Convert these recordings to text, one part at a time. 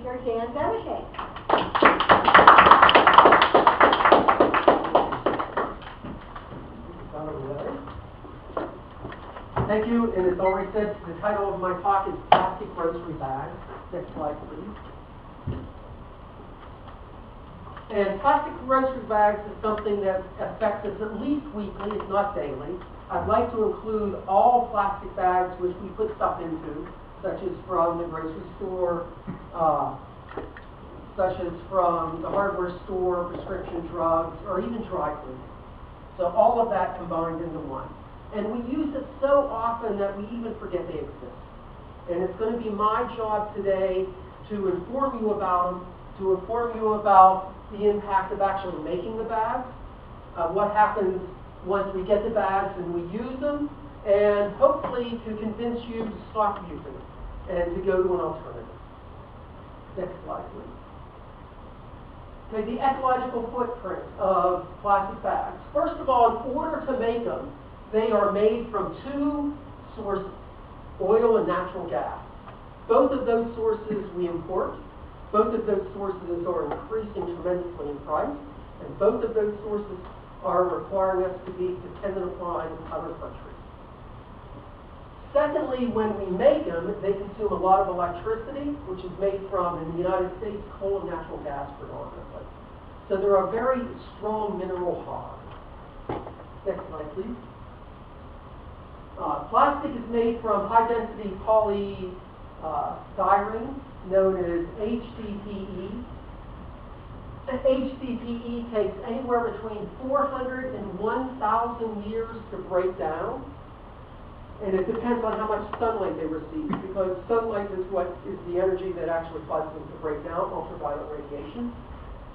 Mr. Dan Beveshay. Thank you, and as already said, the title of my talk is Plastic Grocery Bags. Next slide, please. And plastic grocery bags is something that affects us at least weekly, if not daily. I'd like to include all plastic bags which we put stuff into, such as from the grocery store, such as from the hardware store, prescription drugs, or even dry food. So all of that combined into one. And we use it so often that we even forget they exist. And it's going to be my job today to inform you about them, to inform you about the impact of actually making the bags, what happens once we get the bags and we use them, and hopefully to convince you to stop using them and to go to an alternative. Next slide, please. Okay, the ecological footprint of plastic bags. First of all, in order to make them, they are made from two sources, oil and natural gas. Both of those sources we import. Both of those sources are increasing tremendously in price, and both of those sources are requiring us to be dependent upon other countries. Secondly, when we make them, they consume a lot of electricity, which is made from, in the United States, coal and natural gas predominantly. So they're a very strong mineral hog. Next slide, please. Plastic is made from high-density polystyrene, known as HDPE. HDPE takes anywhere between 400 and 1,000 years to break down. And it depends on how much sunlight they receive, because sunlight is what is the energy that actually causes them to break down, ultraviolet radiation.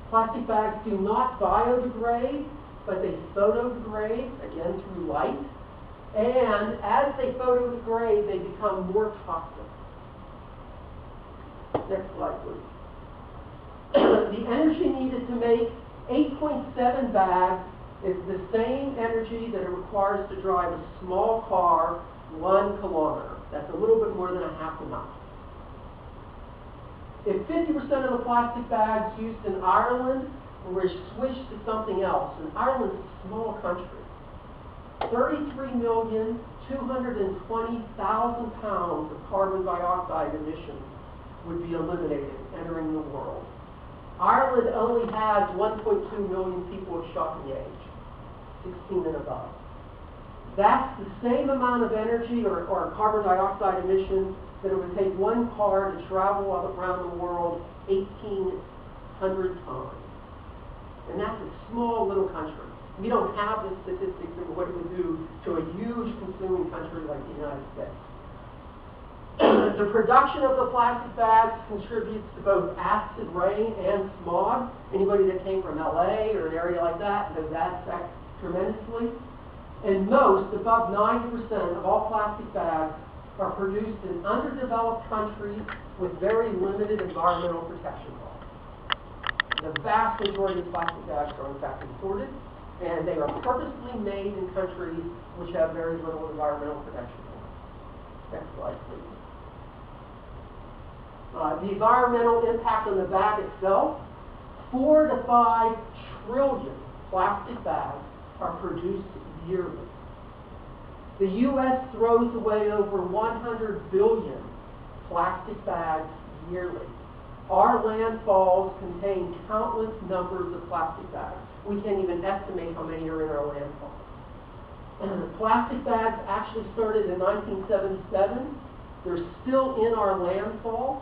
Plastic bags do not biodegrade, but they photodegrade, again through light. And as they photodegrade, they become more toxic. Next slide, please. The energy needed to make 8.7 bags is the same energy that it requires to drive a small car 1 kilometer. That's a little bit more than a half a mile. If 50% of the plastic bags used in Ireland were switched to something else, and Ireland's a small country, 33,220,000 pounds of carbon dioxide emissions would be eliminated entering the world. Ireland only has 1.2 million people of shocking age, 16 and above. That's the same amount of energy or carbon dioxide emissions that it would take one car to travel around the world 1,800 times. And that's a small little country. We don't have the statistics of what it would do to a huge consuming country like the United States. The production of the plastic bags contributes to both acid rain and smog. Anybody that came from LA or an area like that knows that affects tremendously. And most, above 90% of all plastic bags are produced in underdeveloped countries with very limited environmental protection laws. The vast majority of plastic bags are in fact imported, and they are purposely made in countries which have very little environmental protection laws. Next slide, please. The environmental impact on the bag itself, 4 to 5 trillion plastic bags are produced yearly. The U.S. throws away over 100 billion plastic bags yearly. Our landfalls contain countless numbers of plastic bags. We can't even estimate how many are in our landfalls. Plastic bags actually started in 1977. They're still in our landfills.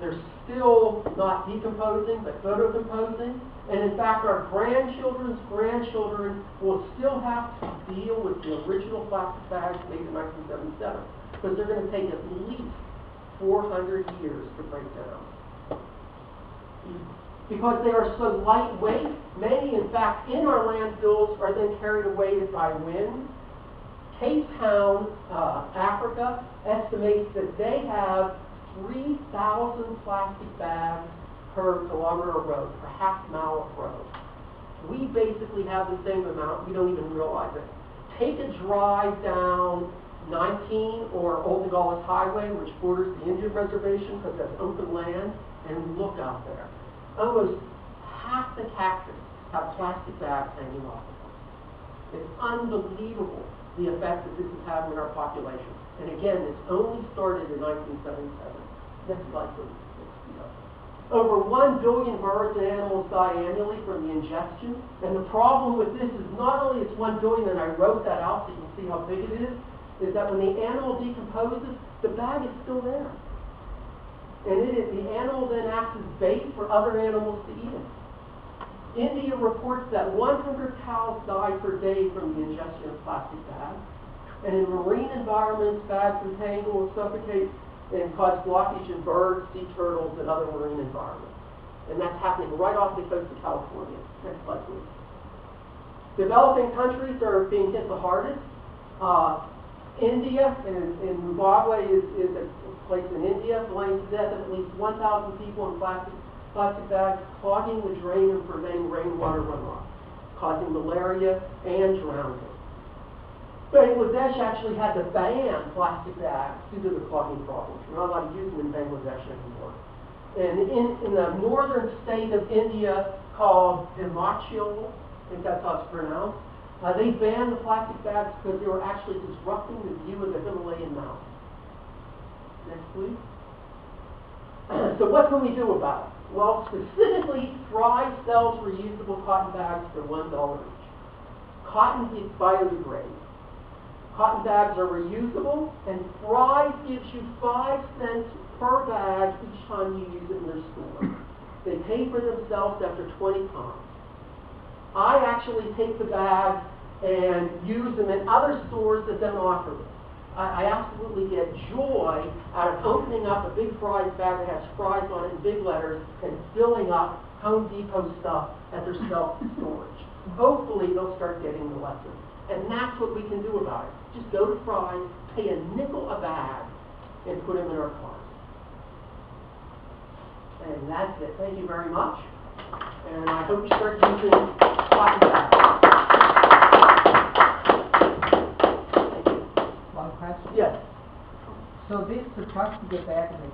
They're still not decomposing, but photocomposing. And in fact, our grandchildren's grandchildren will still have to deal with the original plastic bags made in 1977, because they're going to take at least 400 years to break down. Because they are so lightweight, many, in fact, in our landfills are then carried away by wind. Cape Town, Africa, estimates that they have 3,000 plastic bags per kilometer of road, per half mile of road. We basically have the same amount. We don't even realize it. Take a drive down 19, or Old Nogales Highway, which borders the Indian Reservation because that's open land, and look out there. Almost half the cactus have plastic bags hanging off of them. It's unbelievable the effect that this is having on our population. And again, this only started in 1977. Next slide, please. Over 1 billion birds and animals die annually from the ingestion. And the problem with this is not only it's 1 billion, and I wrote that out so you can see how big it is that when the animal decomposes, the bag is still there. And the animal then acts as bait for other animals to eat it. India reports that 100 cows die per day from the ingestion of plastic bags. And in marine environments, bags entangle and suffocate and cause blockage in birds, sea turtles, and other marine environments. And that's happening right off the coast of California. Next slide, please. Developing countries are being hit the hardest. India and Zimbabwe is a place in India, blamed to death of at least 1,000 people in plastic bags, clogging the drain and preventing rainwater runoff, causing malaria and drowning. Bangladesh actually had to ban plastic bags due to the clogging problems. We're not allowed to use them in Bangladesh anymore. And in the northern state of India called Himachal, I think that's how it's pronounced, they banned the plastic bags because they were actually disrupting the view of the Himalayan mountains. Next, please. So what can we do about it? Well, specifically, Fry sells reusable cotton bags for $1 each. Cotton biodegrades. Cotton bags are reusable, and Fry gives you 5 cents per bag each time you use it in their store. They pay for themselves after 20 times. I actually take the bags and use them in other stores that don't offer them. I absolutely get joy out of opening up a big Fry's bag that has Fry's on it in big letters and filling up Home Depot stuff at their self-storage. Hopefully they'll start getting the lesson. And that's what we can do about it. Just go to Fry's, pay a nickel a bag, and put them in our cars. And that's it. Thank you very much. And I hope you start using cotton bags. One question? Yes. So this plastic bag in the